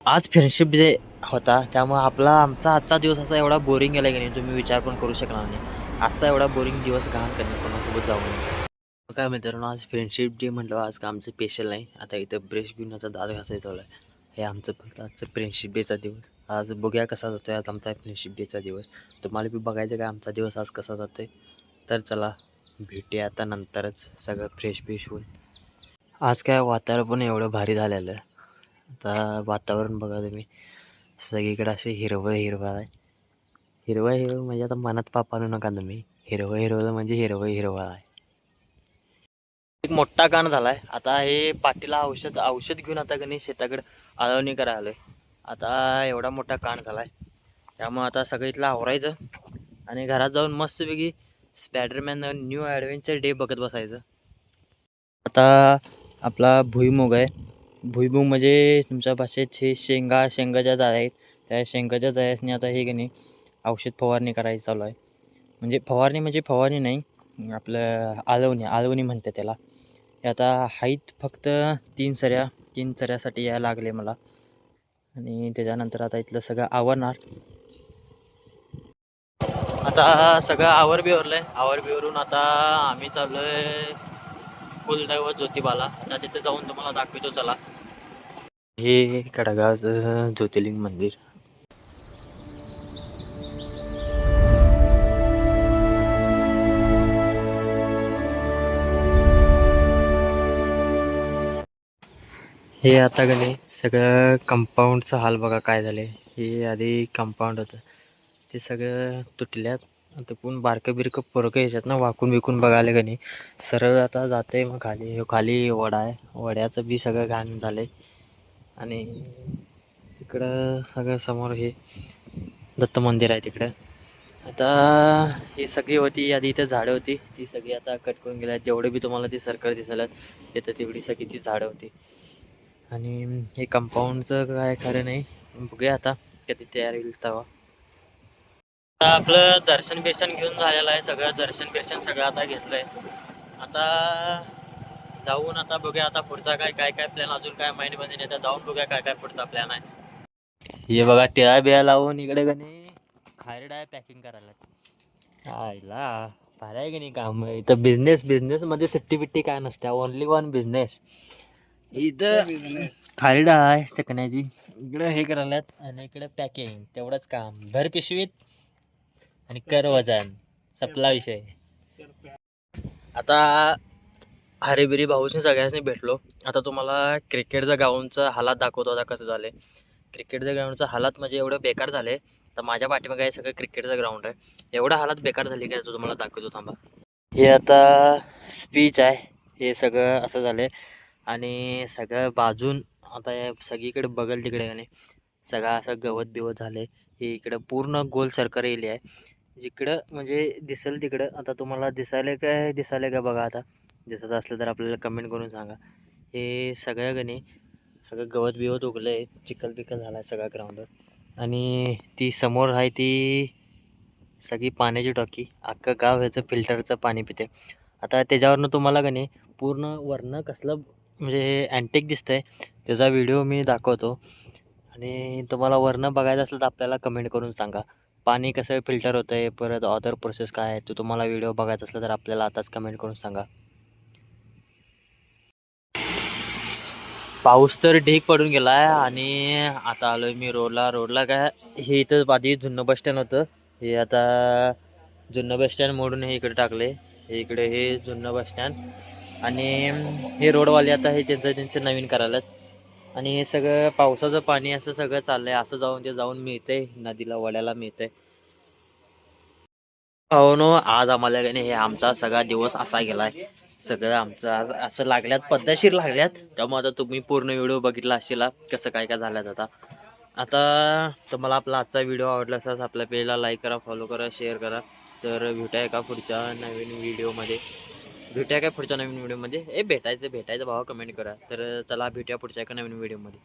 आज friendship day होता, त्यामुळे आमचा आजचा दिवस असा एवढा बोरिंग गेला की नाही तुम्ही विचार पण करू शकणार नाही. असा एवढा बोरिंग दिवस घाण करणे कोणासोबत जाऊ नये. काय मित्रांनो, आज फ्रेंडशिप डे म्हटलं, आज का आमचं स्पेशल नाही. आता इथं ब्रश घेऊन आता दात घासायचं चालू आहे. हे आमचं फक्त आजचं फ्रेंडशिप डेचा दिवस. आज बघूया कसा जातोय आज आमचा फ्रेंडशिप डेचा दिवस. तुम्हाला बी बघायचं काय आमचा दिवस आज कसा जातोय. तर चला भेटूया आता नंतरच सगळं फ्रेश फ्रेश होऊन. आज काय वातावरण पण एवढं भारी झालेलं. आता वातावरण बघा तुम्ही, सगळीकडे असे हिरवळ हिरवळ आहे. हिरवळ हिरवळ म्हणजे आता मनात पाप आणू नका तुम्ही. हिरवळ हिरवळ म्हणजे हिरवळ हिरवळ आहे. एक मोठा कान झालाय. आता हे पाठीला औषध औषध घेऊन आता का नाही शेताकडे आळवणी करायला आलोय. आता एवढा मोठा कान झालाय, त्यामुळे आता सगळं इथलं आवरायचं आणि घरात जाऊन मस्तपैकी स्पायडरमॅन न्यू ॲडव्हेंचर डे बघत बसायचं. आता आपला भुईमुग आहे. भुईमुग म्हणजे तुमच्या भाषेत हे शेंगाच्या जाळ्या आहेत. त्या शेंगाच्या जाळ्यासनी आता हे की नाही औषध फवारणी करायची चालू आहे. म्हणजे फवारणी नाही, आपलं आळवणी म्हणते त्याला. हे आता हाईत फक्त 3 सऱ्यासाठी यायला लागले मला. आणि त्याच्यानंतर आता इथलं सगळं आवरणार. आता सगळं आवर बिवरून आता आम्ही चाललोय कुलदैवत ज्योतिबाला. आता तिथे जाऊन तुम्हाला दाखवतो चला. हे खडगावचं ज्योतिर्लिंग मंदिर. हे आता का नाही सगळं कंपाऊंडचं हाल बघा काय झाले. हे आधी कंपाऊंड होतं ते सगळं तुटल्यात. आता कोण बारकं बिरकं पोरकं ह्याच्यात ना वाकून बिकून बघायला का नाही सरळ आता जाते. मग खाली वडा आहे, वड्याचं बी सगळं घाण झालं. आणि तिकडं सगळं समोर हे दत्त मंदिर आहे तिकडं. आता ही सगळी होती आधी इथं झाडं होती, ती सगळी आता कट करून गेल्या. जेवढे बी तुम्हाला ती सर्कल दिसायला येतं तेवढी सगळी ती झाडं होती. आणि हे कंपाऊंडचं काय खरं नाही. बघूया आता कधी तयार होईल तेव्हा. आता आपलं दर्शन बिर्शन घेऊन झालेलं आहे. सगळं दर्शन बिर्शन सगळं आता घेतलं आहे. आता जाऊन आता बघूया आता पुढचा काय प्लॅन. अजून काय माहिती नाही. आता जाऊन बघूया काय पुढचा प्लॅन आहे. हे बघा टिळा बिळा लावून इकडे का नाही खायरड आहे पॅकिंग करायला. आयला भारी आहे की नाही काम. इथं बिझनेसमध्ये सुट्टी बिट्टी काय नसते. Only one business. इथं खारीड आहे चकण्याची, इकडं हे करायलात आणि इकडे पॅकिंग. तेवढंच काम. भर पिशवीत आणि कर वजन, सपला विषय. आता हरेबिरी भाऊशी सगळ्यांनी भेटलो. आता तुम्हाला क्रिकेटच्या ग्राउंडचं हालात दाखवतो आता कसं झाले. क्रिकेटच्या ग्राउंडचं हालात म्हणजे एवढं बेकार झाले. तर माझ्या पाठीमागे सगळं क्रिकेटचं ग्राउंड आहे. एवढं हालात बेकार झाली काय तो तुम्हाला दाखवतो थांबा. हे आता स्पीच आहे. हे सगळं असं झालं आणि सगळं बाजून आता सगळीकडे बघल तिकडे का नाही सगळं असं गवत बिवत झाले. हे इकडं पूर्ण गोल सर्कल एरिया आहे. जिकडं म्हणजे दिसेल तिकडं. आता तुम्हाला दिसायला का बघा. आता दिसत असलं तर आपल्याला कमेंट करून सांगा. हे सगळं का नाही सगळं गवत बिवत उगलं आहे. चिखल पिकल झाला आहे सगळ्या ग्राउंडवर. आणि ती समोर आहे ती सगळी पाण्याची टाकी. अख्खं गाव ह्याचं फिल्टरचं पाणी पिते. आता त्याच्यावरनं तुम्हाला का नाही पूर्ण वरनं कसलं म्हणजे हे अँटिक दिसतंय. त्याचा व्हिडिओ मी दाखवतो. आणि तुम्हाला वरनं बघायचं असलं तर आपल्याला कमेंट करून सांगा. पाणी कसं फिल्टर होतं आहे, परत अदर प्रोसेस काय आहे, तो तुम्हाला व्हिडिओ बघायचा असला तर आपल्याला आताच कमेंट करून सांगा. पाऊस तर ढीग पडून गेला आहे. आणि आता आलो आहे मी रोडला काय हे इथं आधी जुनं बस स्टँड होतं. हे आता जुनं बस स्टँड मोडून हे इकडे टाकले. हे इकडे हे जुनं बस स्टँड आणि हे रोडवाले आता हे त्यांचं नवीन करायलात. आणि हे सगळं पावसाचं पाणी असं सगळं चाललंय. असं जाऊन मिळतंय नदीला, वड्याला मिळतंय. हो नो, आज आम्हाला काही नाही हे आमचा सगळा दिवस असा गेलाय. सगळं आमचं आज असं लागल्यात, पद्धतशीर लागल्यात. त्यामुळे आता तुम्ही पूर्ण व्हिडिओ बघितला असेल कसं काय झाल्यात. आता तुम्हाला आपला आजचा व्हिडिओ आवडला असाच आपल्या पेजला लाईक करा, फॉलो करा, शेअर करा. तर भेटूया का पुढच्या नवीन व्हिडिओमध्ये. भेटायचं भावा कमेंट करा. तर चला भेटूया पुढच्या एका नवीन व्हिडिओमध्ये.